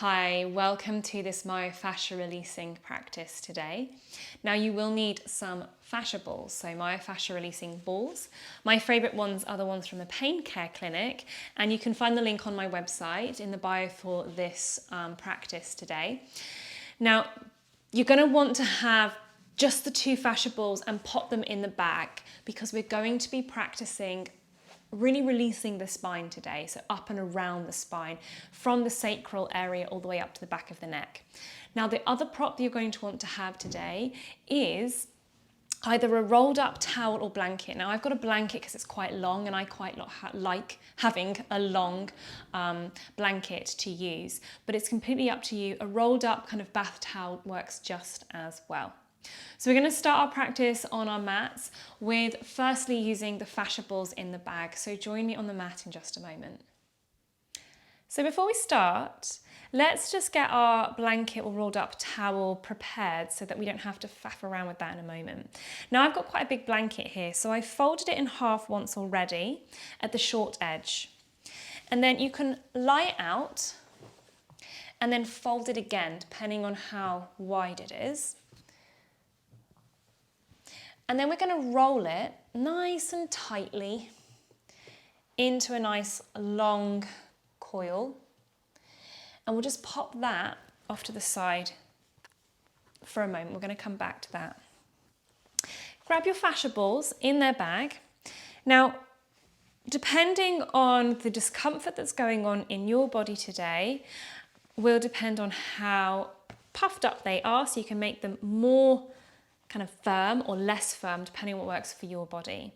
Hi, welcome to this myofascia releasing practice today. Now you will need some fascia balls, so myofascia releasing balls. My favourite ones are the ones from the Pain Care Clinic, and you can find the link on my website in the bio for this practice today. Now you're going to want to have just the two fascia balls and pop them in the bag because we're going to be practicing really releasing the spine today, so up and around the spine, from the sacral area all the way up to the back of the neck. Now, the other prop that you're going to want to have today is either a rolled up towel or blanket. Now, I've got a blanket because it's quite long and I quite like having a long blanket to use, but it's completely up to you. A rolled up kind of bath towel works just as well. So we're going to start our practice on our mats with firstly using the fascia balls in the bag. So join me on the mat in just a moment. So before we start, let's just get our blanket or rolled up towel prepared so that we don't have to faff around with that in a moment. Now I've got quite a big blanket here, so I folded it in half once already at the short edge. And then you can lie it out and then fold it again depending on how wide it is. And then we're going to roll it nice and tightly into a nice long coil. And we'll just pop that off to the side for a moment. We're going to come back to that. Grab your fascia balls in their bag. Now, depending on the discomfort that's going on in your body today, will depend on how puffed up they are, so you can make them more kind of firm or less firm depending on what works for your body.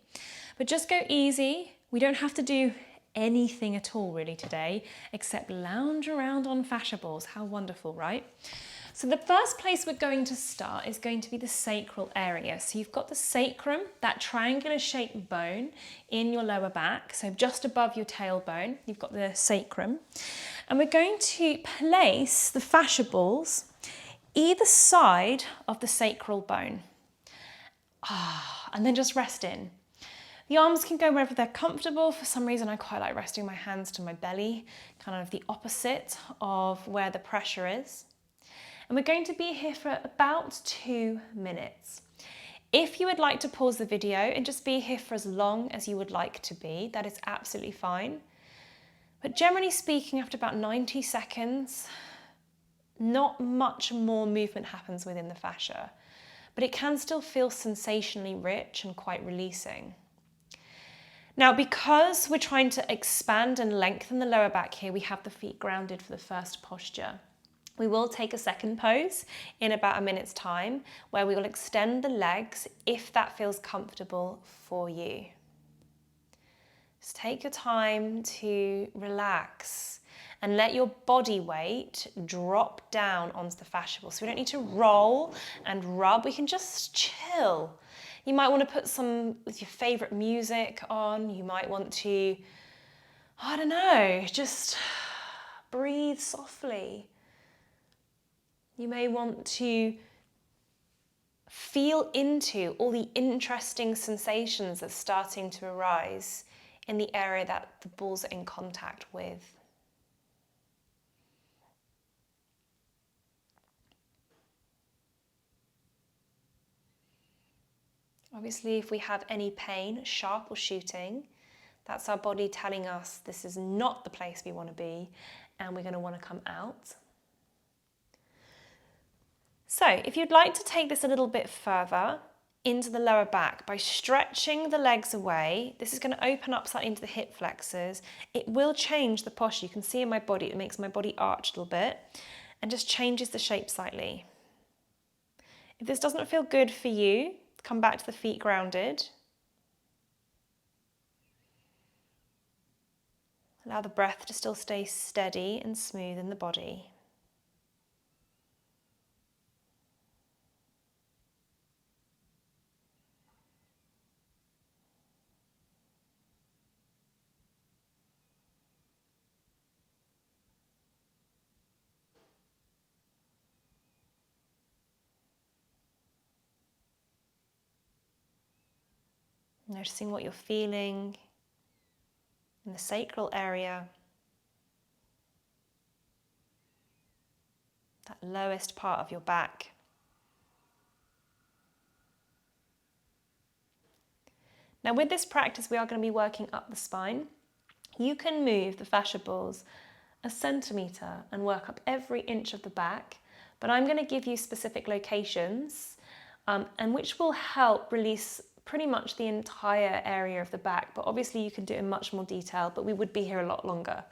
But just go easy. We don't have to do anything at all really today except lounge around on fascia balls. How wonderful, right? So the first place we're going to start is going to be the sacral area. So you've got the sacrum, that triangular shaped bone in your lower back, so just above your tailbone, you've got the sacrum. And we're going to place the fascia balls either side of the sacral bone. And then just rest in. The arms can go wherever they're comfortable. For some reason, I quite like resting my hands to my belly, kind of the opposite of where the pressure is. And we're going to be here for about 2 minutes. If you would like to pause the video and just be here for as long as you would like to be, that is absolutely fine. But generally speaking, after about 90 seconds, not much more movement happens within the fascia, but it can still feel sensationally rich and quite releasing. Now, because we're trying to expand and lengthen the lower back here, we have the feet grounded for the first posture. We will take a second pose in about a minute's time where we will extend the legs if that feels comfortable for you. Just take your time to relax and let your body weight drop down onto the fascia ball. So we don't need to roll and rub, we can just chill. You might want to put some of your favourite music on, you might want to, I don't know, just breathe softly. You may want to feel into all the interesting sensations that's starting to arise in the area that the balls are in contact with. Obviously, if we have any pain, sharp or shooting, that's our body telling us this is not the place we want to be and we're going to want to come out. So if you'd like to take this a little bit further into the lower back by stretching the legs away, this is going to open up slightly into the hip flexors. It will change the posture. You can see in my body, it makes my body arch a little bit and just changes the shape slightly. If this doesn't feel good for you, come back to the feet grounded. Allow the breath to still stay steady and smooth in the body. Noticing what you're feeling in the sacral area. that lowest part of your back. Now with this practice, we are going to be working up the spine. You can move the fascia balls a centimetre and work up every inch of the back, but I'm going to give you specific locations and which will help release pretty much the entire area of the back, but obviously you can do it in much more detail, but we would be here a lot longer.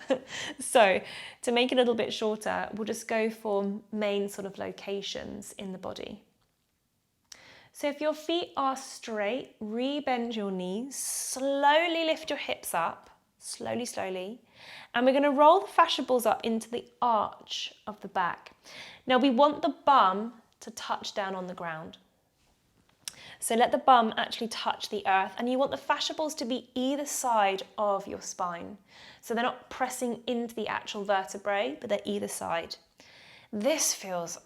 So to make it a little bit shorter, we'll just go for main sort of locations in the body. So if your feet are straight, re-bend your knees, slowly lift your hips up, slowly, slowly, and we're going to roll the fascia balls up into the arch of the back. Now we want the bum to touch down on the ground. So let the bum actually touch the earth, and you want the fascia balls to be either side of your spine. So they're not pressing into the actual vertebrae, but they're either side. This feels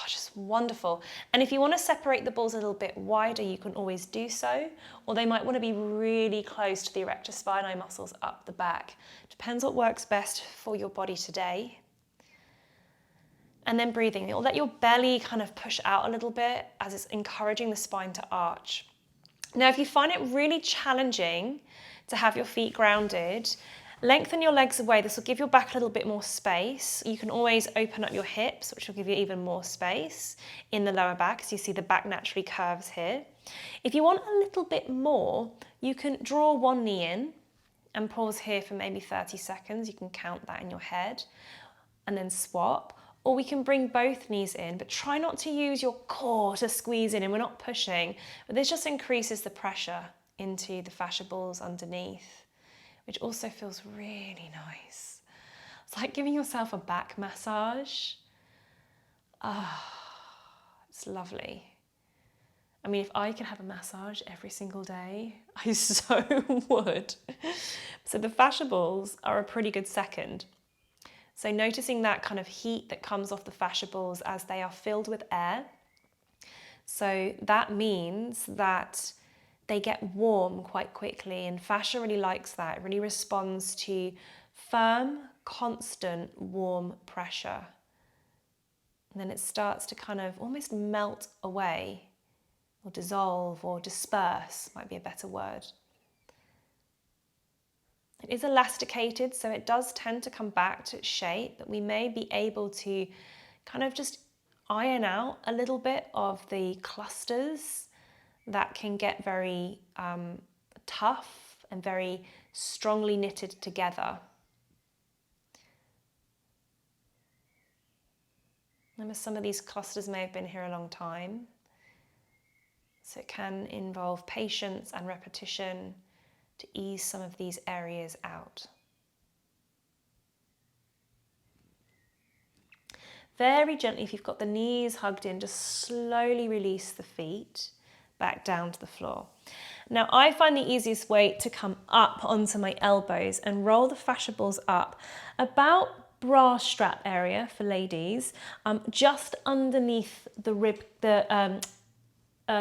just wonderful. And if you want to separate the balls a little bit wider, you can always do so, or they might want to be really close to the erector spinae muscles up the back. Depends what works best for your body today. And then breathing. You'll let your belly kind of push out a little bit as it's encouraging the spine to arch. Now, if you find it really challenging to have your feet grounded, lengthen your legs away. This will give your back a little bit more space. You can always open up your hips, which will give you even more space in the lower back, as you see the back naturally curves here. If you want a little bit more, you can draw one knee in and pause here for maybe 30 seconds. You can count that in your head and then swap. Or we can bring both knees in, but try not to use your core to squeeze in, and we're not pushing, but this just increases the pressure into the fascia balls underneath, which also feels really nice. It's like giving yourself a back massage. It's lovely. I mean, if I could have a massage every single day, I so would. So the fascia balls are a pretty good second. So noticing that kind of heat that comes off the fascia balls as they are filled with air. So that means that they get warm quite quickly, and fascia really likes that. It really responds to firm, constant, warm pressure. And then it starts to kind of almost melt away, or dissolve, or disperse might be a better word. It is elasticated, so it does tend to come back to its shape, but we may be able to kind of just iron out a little bit of the clusters that can get very tough and very strongly knitted together. Remember, some of these clusters may have been here a long time, so it can involve patience and repetition to ease some of these areas out. Very gently, if you've got the knees hugged in, just slowly release the feet back down to the floor. Now, I find the easiest way to come up onto my elbows and roll the fascia balls up about bra strap area for ladies, just underneath the rib,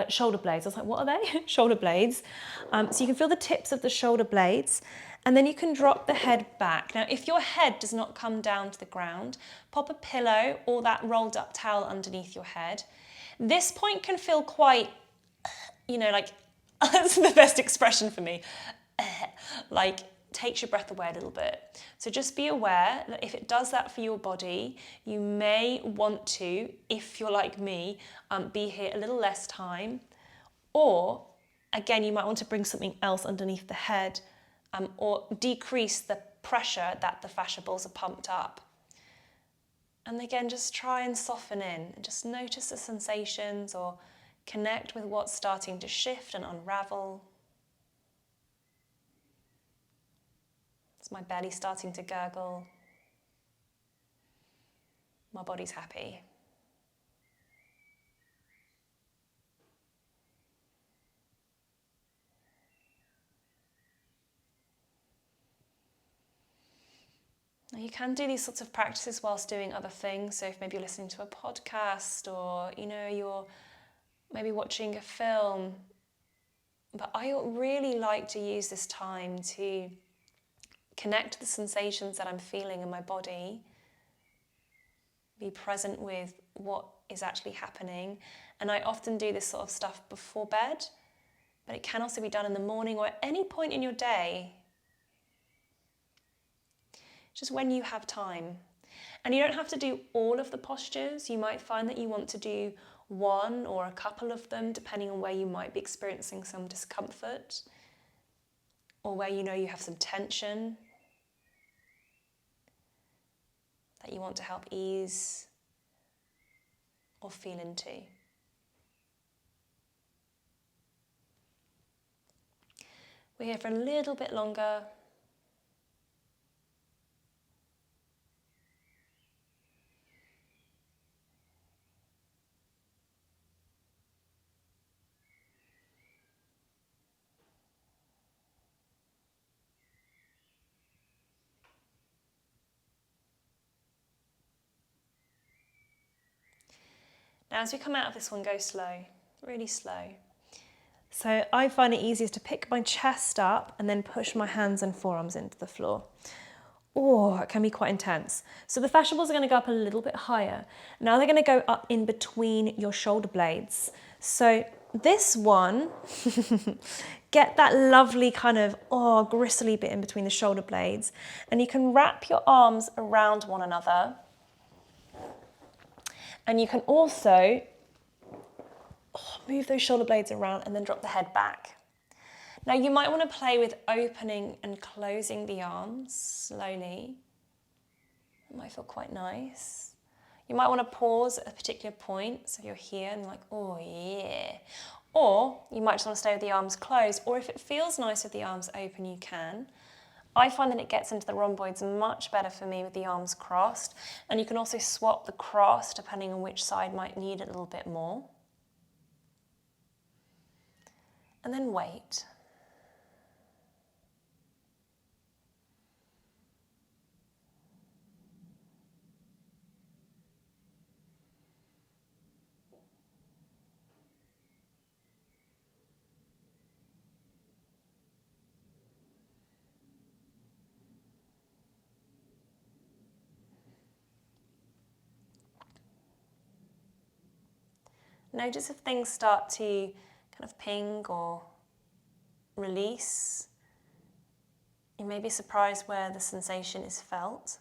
shoulder blades. I was like, what are they? Shoulder blades. So you can feel the tips of the shoulder blades, and then you can drop the head back. Now, if your head does not come down to the ground, pop a pillow or that rolled up towel underneath your head. This point can feel quite, like, that's the best expression for me. Like, takes your breath away a little bit. So just be aware that if it does that for your body, you may want to, if you're like me, be here a little less time. Or, again, you might want to bring something else underneath the head, or decrease the pressure that the fascia balls are pumped up. And again, just try and soften in and just notice the sensations, or connect with what's starting to shift and unravel. Is my belly starting to gurgle? My body's happy. Now you can do these sorts of practices whilst doing other things. So if maybe you're listening to a podcast, or you're maybe watching a film. But I really like to use this time to connect to the sensations that I'm feeling in my body, be present with what is actually happening. And I often do this sort of stuff before bed, but it can also be done in the morning or at any point in your day, just when you have time. And you don't have to do all of the postures. You might find that you want to do one or a couple of them, depending on where you might be experiencing some discomfort or where you know you have some tension that you want to help ease or feel into. We're here for a little bit longer. Now, as we come out of this one, go slow, really slow. So I find it easiest to pick my chest up and then push my hands and forearms into the floor. Oh, it can be quite intense. So the fascia balls are going to go up a little bit higher. Now they're going to go up in between your shoulder blades. So this one, get that lovely kind of, gristly bit in between the shoulder blades. And you can wrap your arms around one another. And you can also move those shoulder blades around and then drop the head back. Now you might want to play with opening and closing the arms slowly. It might feel quite nice. You might want to pause at a particular point, so you're here and like, oh yeah. Or you might just want to stay with the arms closed, or if it feels nice with the arms open, you can. I find that it gets into the rhomboids much better for me with the arms crossed, and you can also swap the cross depending on which side might need it a little bit more. And then wait. Notice if things start to kind of ping or release. You may be surprised where the sensation is felt.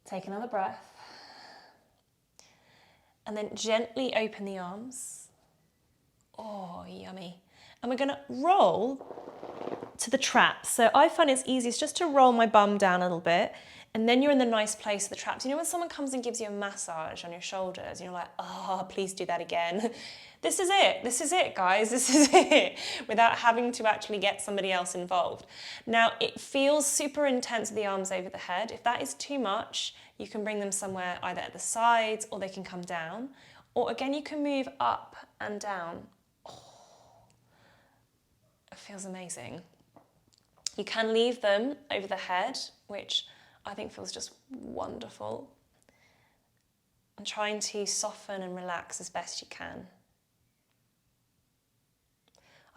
Take another breath. And then gently open the arms. Oh, yummy. And we're going to roll to the traps. So I find it's easiest just to roll my bum down a little bit, and then you're in the nice place of the traps. You know when someone comes and gives you a massage on your shoulders, and you're like, oh, please do that again. This is it, guys, this is it, without having to actually get somebody else involved. Now, it feels super intense with the arms over the head. If that is too much, you can bring them somewhere either at the sides or they can come down. Or again, you can move up and down. Oh, it feels amazing. You can leave them over the head, which I think feels just wonderful. And trying to soften and relax as best you can.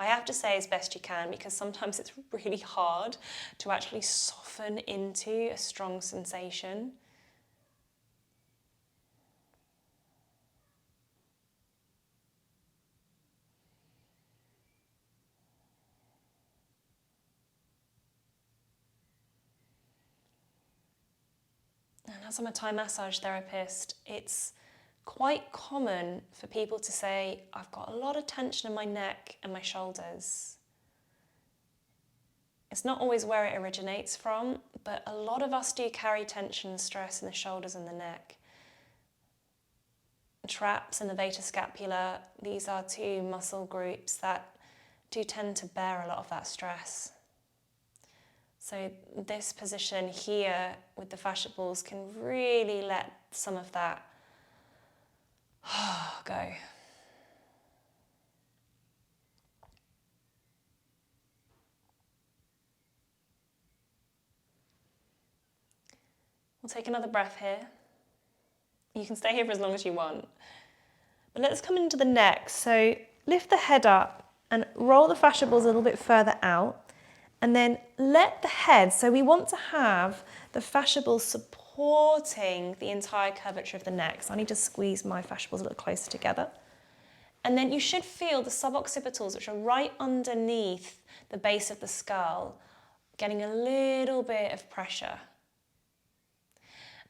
I have to say as best you can, because sometimes it's really hard to actually soften into a strong sensation. And as I'm a Thai massage therapist, it's quite common for people to say, I've got a lot of tension in my neck and my shoulders. It's not always where it originates from, but a lot of us do carry tension and stress in the shoulders and the neck. Traps and the vata scapula, these are two muscle groups that do tend to bear a lot of that stress. So this position here with the fascia balls can really let some of that go. We'll take another breath here. You can stay here for as long as you want. But let's come into the neck. So lift the head up and roll the fascia balls a little bit further out. And then let the head, so we want to have the fascia balls supporting the entire curvature of the neck. So I need to squeeze my fascia balls a little closer together. And then you should feel the suboccipitals, which are right underneath the base of the skull, getting a little bit of pressure.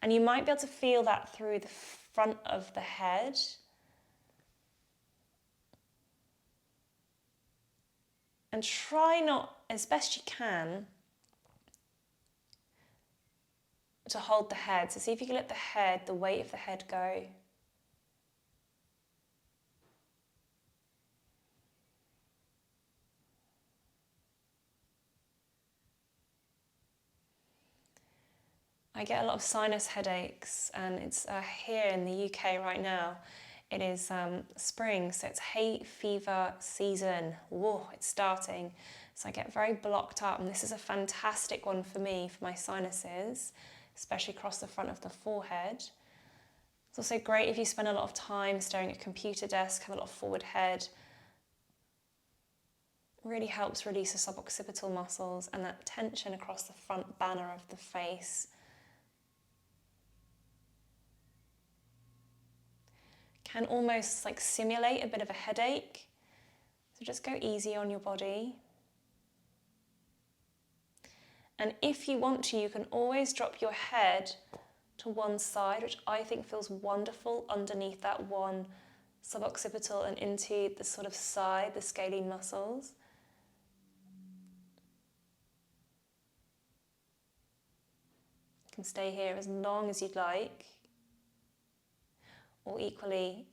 And you might be able to feel that through the front of the head. And try not, as best you can, to hold the head. So see if you can let the head, the weight of the head go. I get a lot of sinus headaches, and it's here in the UK right now. It is spring, so it's hay fever season. Whoa, it's starting. So I get very blocked up, and this is a fantastic one for me, for my sinuses, especially across the front of the forehead. It's also great if you spend a lot of time staring at a computer desk, have a lot of forward head. Really helps release the suboccipital muscles and that tension across the front banner of the face. Can almost like simulate a bit of a headache. So just go easy on your body. And if you want to, you can always drop your head to one side, which I think feels wonderful underneath that one suboccipital and into the sort of side, the scalene muscles. You can stay here as long as you'd like. Or equally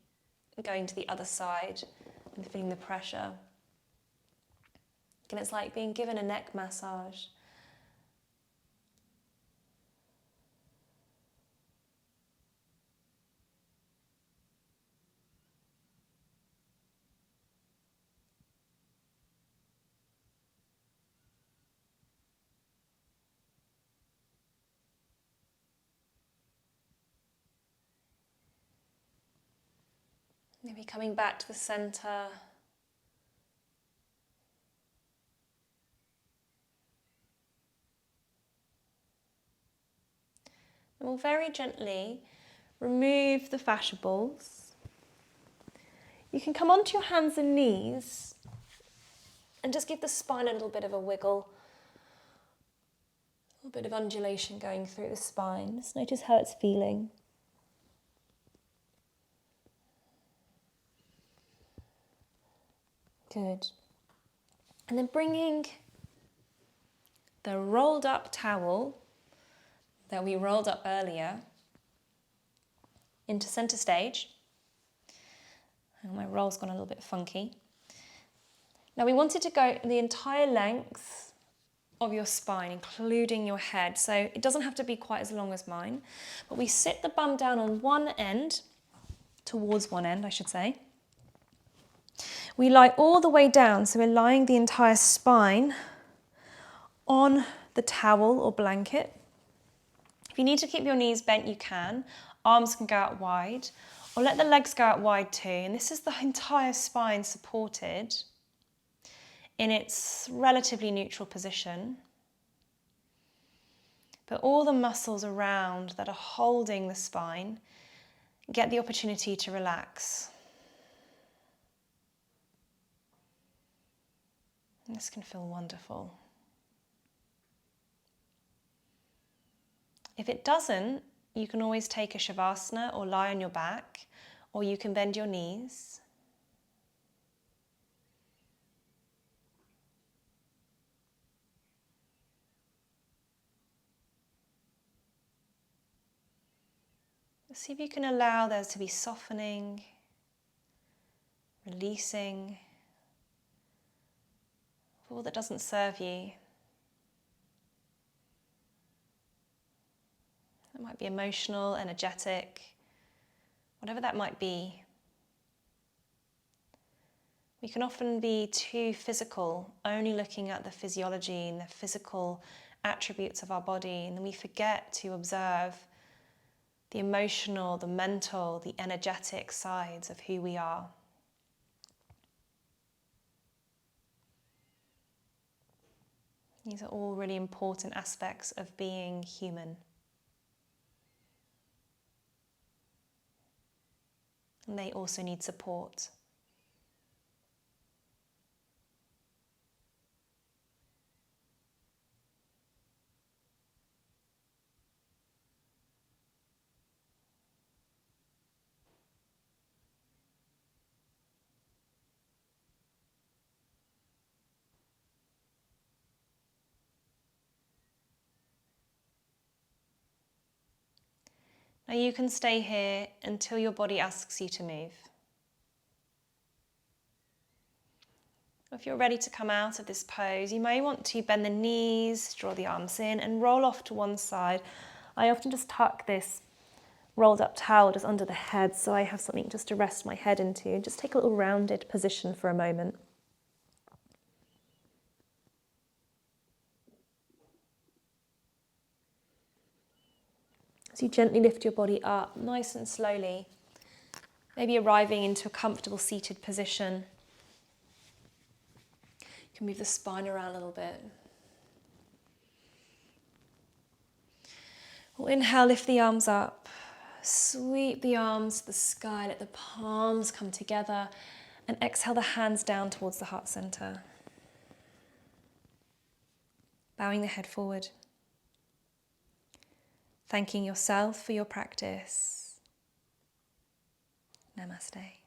going to the other side and feeling the pressure. And it's like being given a neck massage. Maybe coming back to the center. And we'll very gently remove the fascia balls. You can come onto your hands and knees and just give the spine a little bit of a wiggle. A little bit of undulation going through the spine. Just notice how it's feeling. Good. And then bringing the rolled up towel that we rolled up earlier into center stage. And my roll's gone a little bit funky. Now we wanted to go the entire length of your spine, including your head. So it doesn't have to be quite as long as mine, but we sit the bum down on one end, towards one end, I should say. We lie all the way down, so we're lying the entire spine on the towel or blanket. If you need to keep your knees bent, you can. Arms can go out wide, or let the legs go out wide too. And this is the entire spine supported in its relatively neutral position. But all the muscles around that are holding the spine get the opportunity to relax. And this can feel wonderful. If it doesn't, you can always take a shavasana or lie on your back, or you can bend your knees. See if you can allow there to be softening, releasing of all that doesn't serve you. That might be emotional, energetic, whatever that might be. We can often be too physical, only looking at the physiology and the physical attributes of our body, and then we forget to observe the emotional, the mental, the energetic sides of who we are. These are all really important aspects of being human. And they also need support. Now you can stay here until your body asks you to move. If you're ready to come out of this pose, you may want to bend the knees, draw the arms in and roll off to one side. I often just tuck this rolled up towel just under the head so I have something just to rest my head into, and just take a little rounded position for a moment. As you gently lift your body up, nice and slowly, maybe arriving into a comfortable seated position. You can move the spine around a little bit. We'll inhale, lift the arms up, sweep the arms to the sky, let the palms come together, and exhale the hands down towards the heart center. Bowing the head forward. Thanking yourself for your practice. Namaste.